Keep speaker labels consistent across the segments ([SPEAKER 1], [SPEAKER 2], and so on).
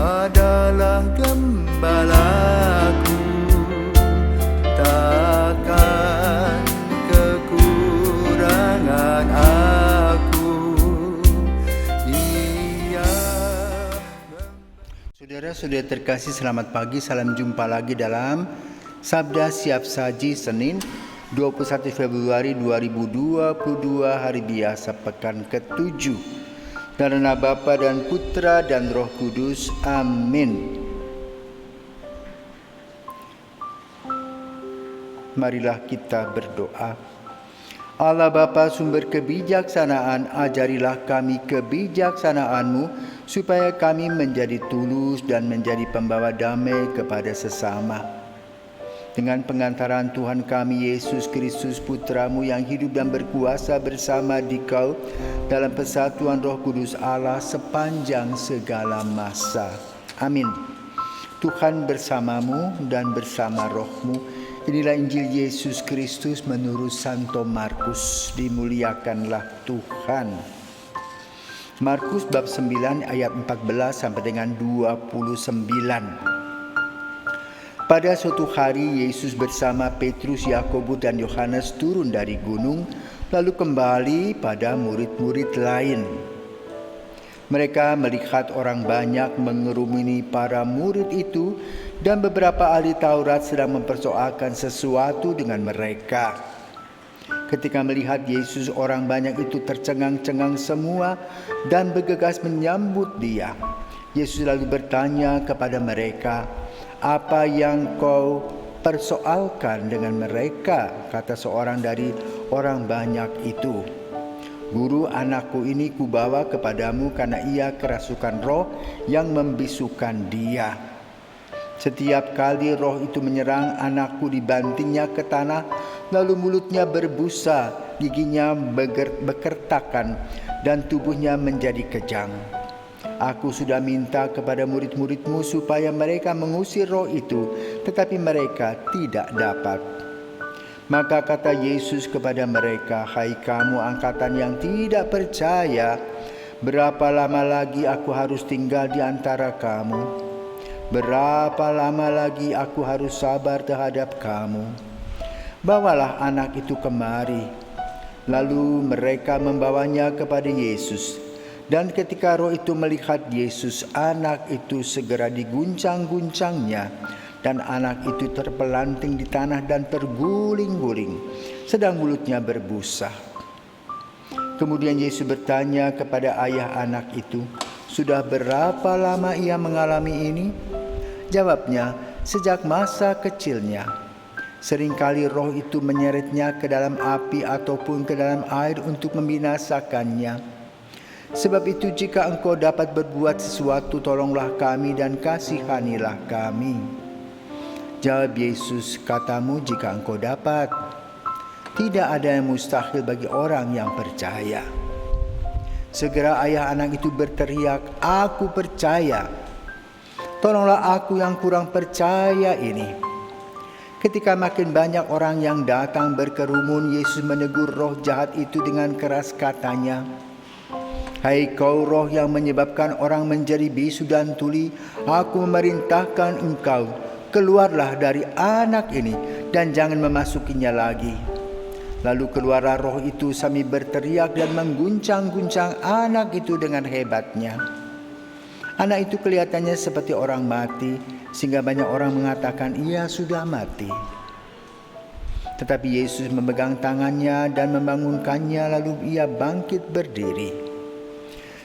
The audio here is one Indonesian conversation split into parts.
[SPEAKER 1] adalah gembalaku, takkan kekurangan aku. Ia Saudara-saudara terkasih, selamat pagi. Salam jumpa lagi dalam Sabda Siap Saji Senin 21 Februari 2022, hari biasa pekan ke-7. Dalam nama Bapa dan Putra dan Roh Kudus. Amin. Marilah kita berdoa. Allah Bapa sumber kebijaksanaan, ajarilah kami kebijaksanaan-Mu supaya kami menjadi tulus dan menjadi pembawa damai kepada sesama. Dengan pengantaran Tuhan kami Yesus Kristus Putra-Mu yang hidup dan berkuasa bersama Dikau dalam persatuan Roh Kudus Allah sepanjang segala masa. Amin. Tuhan bersamamu dan bersama rohmu. Inilah Injil Yesus Kristus menurut Santo Markus. Dimuliakanlah Tuhan. Markus bab 9 ayat 14 sampai dengan 29. Pada suatu hari Yesus bersama Petrus, Yakobus dan Yohanes turun dari gunung, lalu kembali pada murid-murid lain. Mereka melihat orang banyak mengerumuni para murid itu, dan beberapa ahli Taurat sedang mempersoalkan sesuatu dengan mereka. Ketika melihat Yesus, orang banyak itu tercengang-cengang semua dan bergegas menyambut Dia. Yesus lalu bertanya kepada mereka, "Apa yang kau persoalkan dengan mereka?" Kata seorang dari orang banyak itu, "Guru, anakku ini kubawa kepadamu karena ia kerasukan roh yang membisukan dia. Setiap kali roh itu menyerang anakku, dibantingnya ke tanah, lalu mulutnya berbusa, giginya bekertakan, dan tubuhnya menjadi kejang. Aku sudah minta kepada murid-muridmu supaya mereka mengusir roh itu, tetapi mereka tidak dapat." Maka kata Yesus kepada mereka, "Hai kamu angkatan yang tidak percaya, berapa lama lagi aku harus tinggal di antara kamu? Berapa lama lagi aku harus sabar terhadap kamu? Bawalah anak itu kemari." Lalu mereka membawanya kepada Yesus. Dan ketika roh itu melihat Yesus, anak itu segera diguncang-guncangnya, dan anak itu terpelanting di tanah dan terguling-guling, sedang mulutnya berbusa. Kemudian Yesus bertanya kepada ayah anak itu, "Sudah berapa lama ia mengalami ini?" Jawabnya, "Sejak masa kecilnya. Seringkali roh itu menyeretnya ke dalam api ataupun ke dalam air untuk membinasakannya. Sebab itu jika engkau dapat berbuat sesuatu, tolonglah kami dan kasihanilah kami." Jawab Yesus, "Katamu jika engkau dapat. Tidak ada yang mustahil bagi orang yang percaya." Segera ayah anak itu berteriak, "Aku percaya. Tolonglah aku yang kurang percaya ini." Ketika makin banyak orang yang datang berkerumun, Yesus menegur roh jahat itu dengan keras, katanya, "Hai kau roh yang menyebabkan orang menjadi bisu dan tuli, aku memerintahkan engkau, keluarlah dari anak ini dan jangan memasukinya lagi." Lalu keluarlah roh itu sambil berteriak dan mengguncang-guncang anak itu dengan hebatnya. Anak itu kelihatannya seperti orang mati, sehingga banyak orang mengatakan ia sudah mati. Tetapi Yesus memegang tangannya dan membangunkannya, lalu ia bangkit berdiri.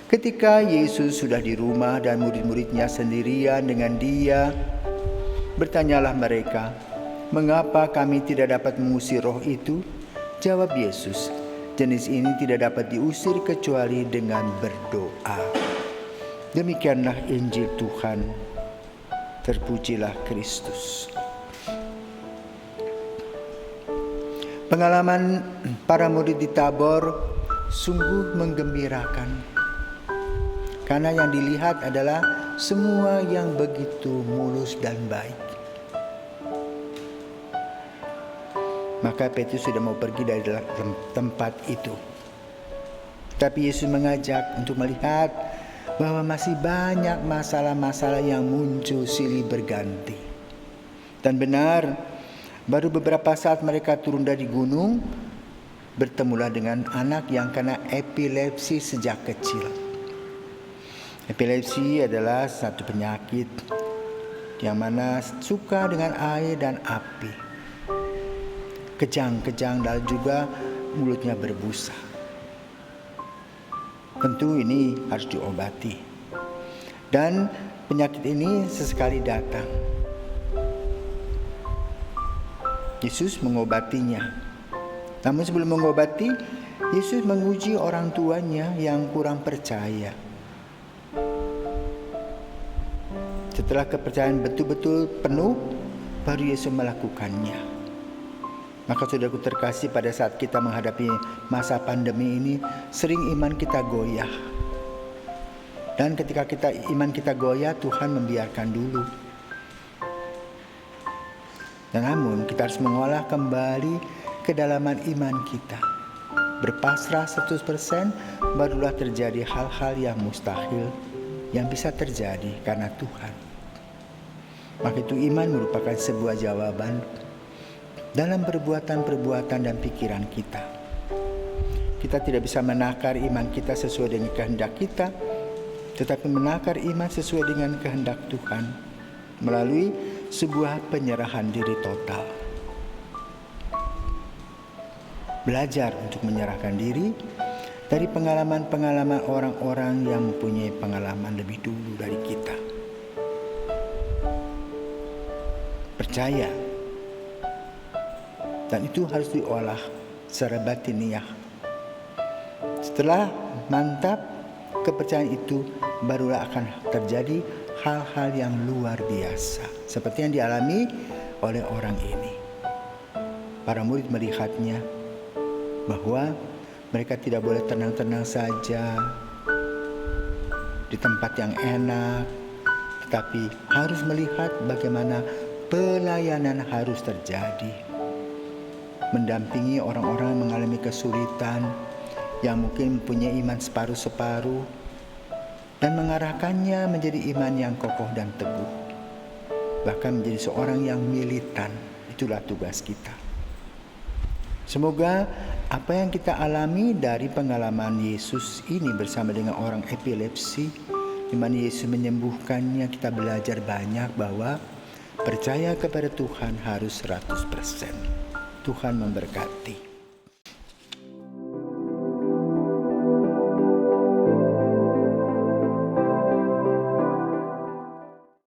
[SPEAKER 1] Ketika Yesus sudah di rumah dan murid-muridnya sendirian dengan Dia, bertanyalah mereka, "Mengapa kami tidak dapat mengusir roh itu?" Jawab Yesus, "Jenis ini tidak dapat diusir kecuali dengan berdoa." Demikianlah Injil Tuhan. Terpujilah Kristus. Pengalaman para murid di Tabor sungguh menggembirakan, karena yang dilihat adalah semua yang begitu mulus dan baik. Maka Petrus sudah mau pergi dari tempat itu. Tapi Yesus mengajak untuk melihat bahwa masih banyak masalah-masalah yang muncul silih berganti. Dan benar, baru beberapa saat mereka turun dari gunung, bertemulah dengan anak yang kena epilepsi sejak kecil. Epilepsi adalah satu penyakit yang mana suka dengan air dan api. Kejang-kejang dan juga mulutnya berbusa. Tentu ini harus diobati. Dan penyakit ini sesekali datang. Yesus mengobatinya. Namun sebelum mengobati, Yesus menguji orang tuanya yang kurang percaya. Setelah kepercayaan betul-betul penuh, baru Yesus melakukannya. Maka saudaraku terkasih, pada saat kita menghadapi masa pandemi ini, sering iman kita goyah. Dan ketika iman kita goyah, Tuhan membiarkan dulu. Dan namun kita harus mengolah kembali kedalaman iman kita. Berpasrah 100%, barulah terjadi hal-hal yang mustahil yang bisa terjadi karena Tuhan. Maka itu iman merupakan sebuah jawaban dalam perbuatan-perbuatan dan pikiran kita. Kita tidak bisa menakar iman kita sesuai dengan kehendak kita, tetapi menakar iman sesuai dengan kehendak Tuhan melalui sebuah penyerahan diri total. Belajar untuk menyerahkan diri dari pengalaman-pengalaman orang-orang yang mempunyai pengalaman lebih dulu dari kita. Percaya, dan itu harus diolah secara batiniah. Setelah mantap kepercayaan itu, barulah akan terjadi hal-hal yang luar biasa seperti yang dialami oleh orang ini. Para murid melihatnya bahwa mereka tidak boleh tenang-tenang saja di tempat yang enak, tetapi harus melihat bagaimana pelayanan harus terjadi. Mendampingi orang-orang yang mengalami kesulitan, yang mungkin punya iman separuh-separuh, dan mengarahkannya menjadi iman yang kokoh dan teguh, bahkan menjadi seorang yang militan. Itulah tugas kita. Semoga apa yang kita alami dari pengalaman Yesus ini bersama dengan orang epilepsi, di mana Yesus menyembuhkannya, kita belajar banyak bahwa percaya kepada Tuhan harus 100%. Tuhan memberkati.